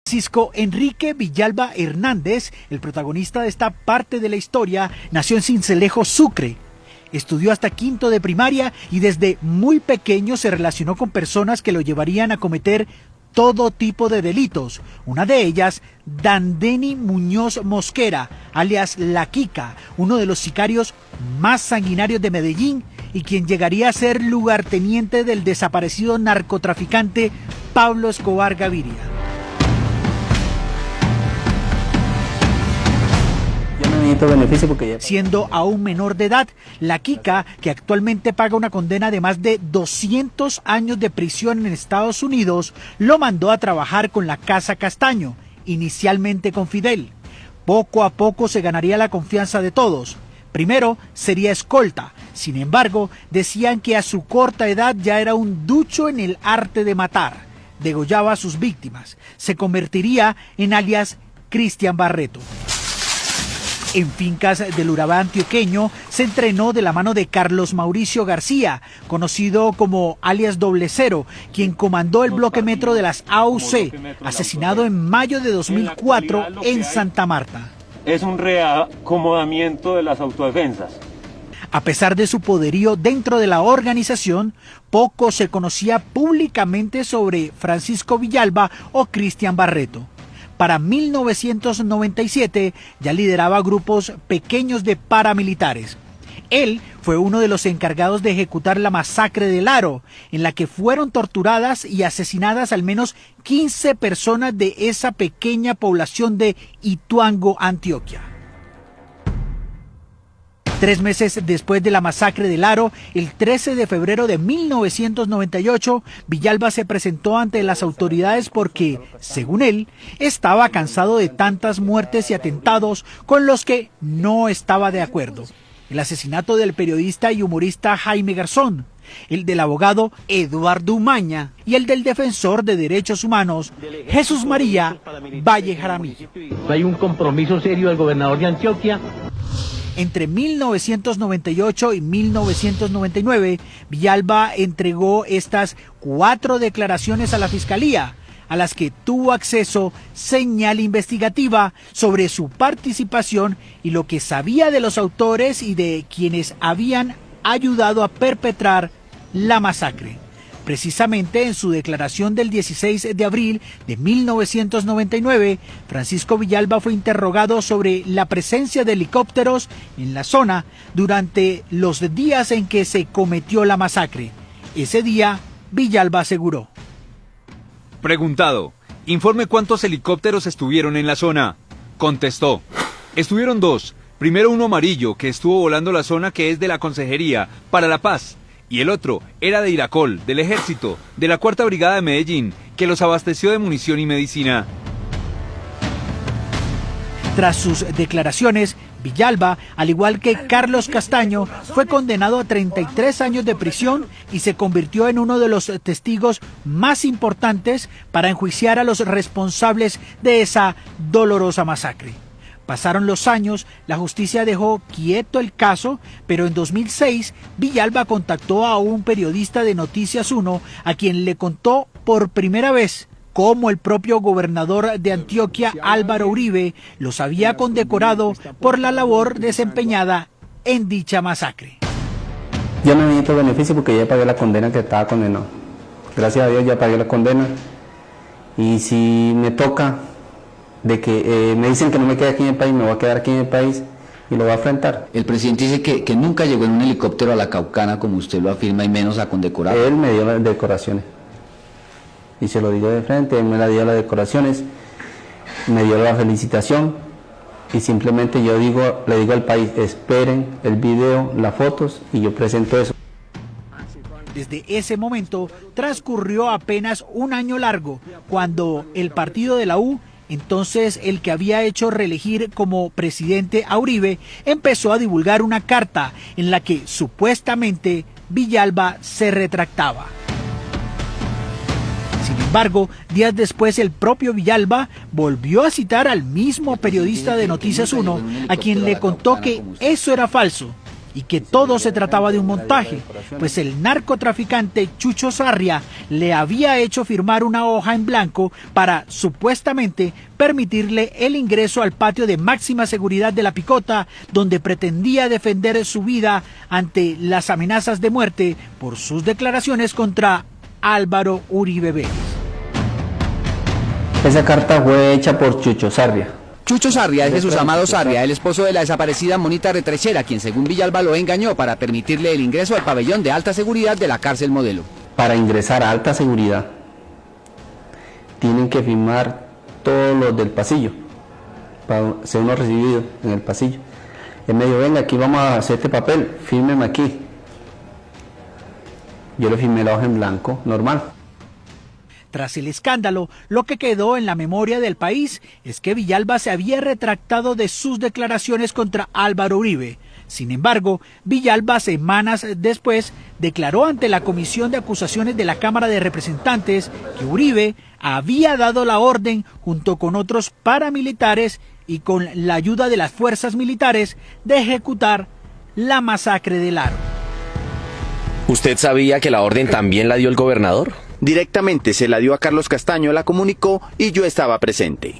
Francisco Enrique Villalba Hernández, el protagonista de esta parte de la historia, nació en Sincelejo, Sucre. Estudió hasta quinto de primaria y desde muy pequeño se relacionó con personas que lo llevarían a cometer todo tipo de delitos. Una de ellas, Dandeni Muñoz Mosquera, alias La Quica, uno de los sicarios más sanguinarios de Medellín y quien llegaría a ser lugarteniente del desaparecido narcotraficante Pablo Escobar Gaviria. Siendo aún menor de edad, La Quica, que actualmente paga una condena de más de 200 años de prisión en Estados Unidos, lo mandó a trabajar con la Casa Castaño, inicialmente con Fidel. Poco a poco se ganaría la confianza de todos. Primero sería escolta, sin embargo, decían que a su corta edad ya era un ducho en el arte de matar. Degollaba a sus víctimas. Se convertiría en alias Cristian Barreto. En fincas del Urabá antioqueño se entrenó de la mano de Carlos Mauricio García, conocido como alias Doble Cero, quien comandó el bloque metro de las AUC, asesinado en mayo de 2004 en Santa Marta. Es un reacomodamiento de las autodefensas. A pesar de su poderío dentro de la organización, poco se conocía públicamente sobre Francisco Villalba o Cristian Barreto. Para 1997 ya lideraba grupos pequeños de paramilitares. Él fue uno de los encargados de ejecutar la masacre del Aro, en la que fueron torturadas y asesinadas al menos 15 personas de esa pequeña población de Ituango, Antioquia. 3 meses después de la masacre del Aro, el 13 de febrero de 1998, Villalba se presentó ante las autoridades porque, según él, estaba cansado de tantas muertes y atentados con los que no estaba de acuerdo. El asesinato del periodista y humorista Jaime Garzón, el del abogado Eduardo Umaña y el del defensor de derechos humanos Jesús María Valle Jaramillo. Hay un compromiso serio del gobernador de Antioquia. Entre 1998 y 1999, Villalba entregó estas 4 declaraciones a la Fiscalía, a las que tuvo acceso señal investigativa sobre su participación y lo que sabía de los autores y de quienes habían ayudado a perpetrar la masacre. Precisamente en su declaración del 16 de abril de 1999, Francisco Villalba fue interrogado sobre la presencia de helicópteros en la zona durante los días en que se cometió la masacre. Ese día, Villalba aseguró: Preguntado, informe cuántos helicópteros estuvieron en la zona. Contestó, estuvieron 2. Primero uno amarillo que estuvo volando la zona que es de la Consejería para la Paz. Y el otro era de Iracol, del Ejército, de la 4ª Brigada de Medellín, que los abasteció de munición y medicina. Tras sus declaraciones, Villalba, al igual que Carlos Castaño, fue condenado a 33 años de prisión y se convirtió en uno de los testigos más importantes para enjuiciar a los responsables de esa dolorosa masacre. Pasaron los años, la justicia dejó quieto el caso, pero en 2006 Villalba contactó a un periodista de Noticias 1 a quien le contó por primera vez cómo el propio gobernador de Antioquia, Álvaro Uribe, los había condecorado por la labor desempeñada en dicha masacre. Yo no necesito beneficio porque ya pagué la condena que estaba condenado. Gracias a Dios ya pagué la condena y si me toca de que me dicen que no me quede aquí en el país, me voy a quedar aquí en el país y lo voy a enfrentar. El presidente dice que nunca llegó en un helicóptero a la Caucana, como usted lo afirma, y menos a condecorar. Él me dio las decoraciones. Y se lo digo de frente, él me dio las decoraciones, me dio la felicitación y simplemente yo le digo al país, esperen el video, las fotos y yo presento eso. Desde ese momento transcurrió apenas un año largo, cuando el partido de la U, entonces el que había hecho reelegir como presidente a Uribe, empezó a divulgar una carta en la que supuestamente Villalba se retractaba. Sin embargo, días después el propio Villalba volvió a citar al mismo periodista de Noticias 1, a quien le contó que eso era falso y que todo se trataba de un montaje, pues el narcotraficante Chucho Sarria le había hecho firmar una hoja en blanco para, supuestamente, permitirle el ingreso al patio de máxima seguridad de La Picota, donde pretendía defender su vida ante las amenazas de muerte por sus declaraciones contra Álvaro Uribe Vélez. Esa carta fue hecha por Chucho Sarria. Chucho Sarria es Jesús Amado Sarria, el esposo de la desaparecida Monita Retrechera, quien según Villalba lo engañó para permitirle el ingreso al pabellón de alta seguridad de la cárcel Modelo. Para ingresar a alta seguridad tienen que firmar todos los del pasillo, para ser uno recibido en el pasillo. Él me dijo, venga, aquí vamos a hacer este papel, fírmeme aquí. Yo le firmé la hoja en blanco, normal. Tras el escándalo, lo que quedó en la memoria del país es que Villalba se había retractado de sus declaraciones contra Álvaro Uribe. Sin embargo, Villalba, semanas después, declaró ante la Comisión de Acusaciones de la Cámara de Representantes que Uribe había dado la orden, junto con otros paramilitares y con la ayuda de las fuerzas militares, de ejecutar la masacre del Aro. ¿Usted sabía que la orden también la dio el gobernador? Directamente se la dio a Carlos Castaño, la comunicó y yo estaba presente.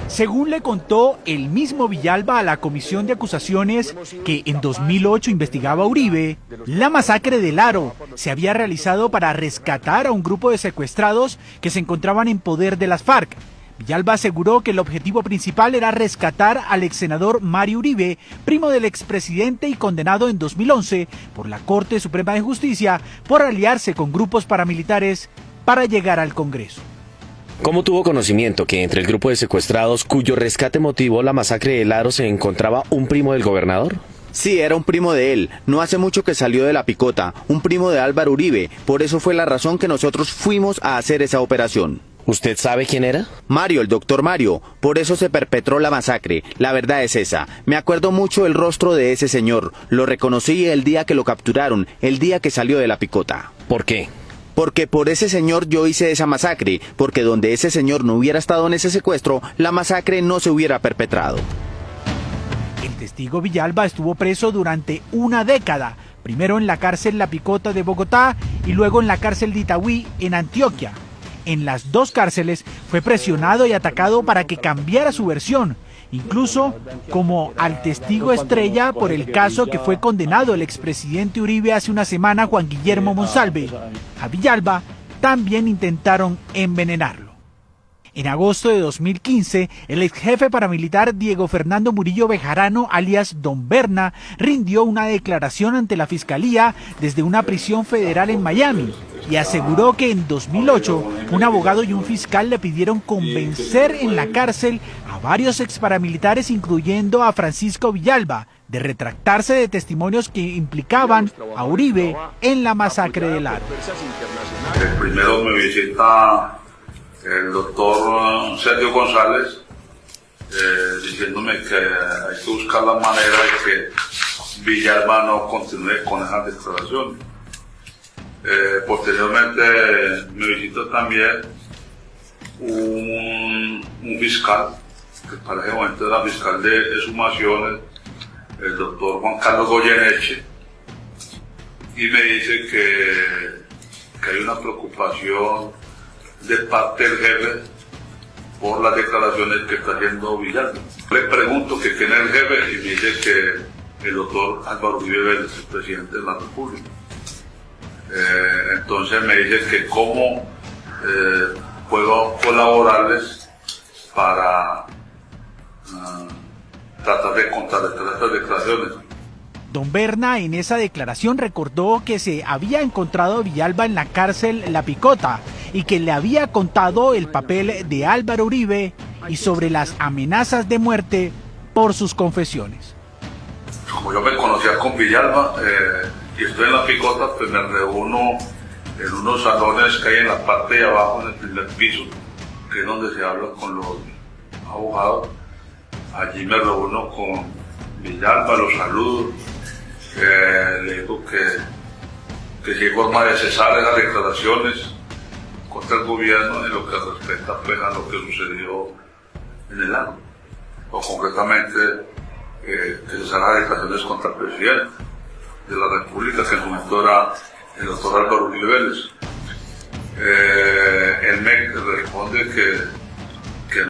Según le contó el mismo Villalba a la Comisión de Acusaciones que en 2008 investigaba a Uribe, la masacre del Aro se había realizado para rescatar a un grupo de secuestrados que se encontraban en poder de las FARC. Villalba aseguró que el objetivo principal era rescatar al exsenador Mario Uribe, primo del expresidente y condenado en 2011 por la Corte Suprema de Justicia por aliarse con grupos paramilitares para llegar al Congreso. ¿Cómo tuvo conocimiento que entre el grupo de secuestrados cuyo rescate motivó la masacre del Aro se encontraba un primo del gobernador? Sí, era un primo de él, no hace mucho que salió de La Picota, un primo de Álvaro Uribe, por eso fue la razón que nosotros fuimos a hacer esa operación. ¿Usted sabe quién era? Mario, el doctor Mario, por eso se perpetró la masacre, la verdad es esa. Me acuerdo mucho el rostro de ese señor, lo reconocí el día que lo capturaron, el día que salió de La Picota. ¿Por qué? Porque por ese señor yo hice esa masacre, porque donde ese señor no hubiera estado en ese secuestro, la masacre no se hubiera perpetrado. El testigo Villalba estuvo preso durante una década, primero en la cárcel La Picota de Bogotá y luego en la cárcel de Itagüí en Antioquia. En las dos cárceles fue presionado y atacado para que cambiara su versión, incluso como al testigo estrella por el caso que fue condenado el expresidente Uribe hace una semana, Juan Guillermo Monsalve. A Villalba también intentaron envenenarlo. En agosto de 2015, el ex jefe paramilitar Diego Fernando Murillo Bejarano, alias Don Berna, rindió una declaración ante la Fiscalía desde una prisión federal en Miami y aseguró que en 2008 un abogado y un fiscal le pidieron convencer en la cárcel a varios ex paramilitares, incluyendo a Francisco Villalba, de retractarse de testimonios que implicaban a Uribe en la masacre del Aro. Primero me visita el doctor Sergio González diciéndome que hay que buscar la manera de que Villalba no continúe con esas declaraciones. Posteriormente me visita también un fiscal, que para ese momento era fiscal de exhumaciones, el doctor Juan Carlos Goyeneche, y me dice que hay una preocupación de parte del jefe por las declaraciones que está haciendo Villalba. Le pregunto que quién es el jefe y me dice que el doctor Álvaro Uribe Vélez, el presidente de la República. Entonces me dice que cómo puedo colaborarles para tratar de contrarrestar estas declaraciones. Don Berna en esa declaración recordó que se había encontrado a Villalba en la cárcel La Picota y que le había contado el papel de Álvaro Uribe y sobre las amenazas de muerte por sus confesiones. Como yo me conocía con Villalba y estoy en La Picota, pues me reúno en unos salones que hay en la parte de abajo, en el primer piso, que es donde se habla con los abogados. Allí me reúno con Villalba, los saludo, le digo que si hay forma de cesar esas declaraciones contra el gobierno en lo que respecta pues, a lo que sucedió en el Aro, o concretamente que cesaran las agitaciones contra el presidente de la República, que en su momento era el doctor Álvaro Uribe Vélez. Él me responde que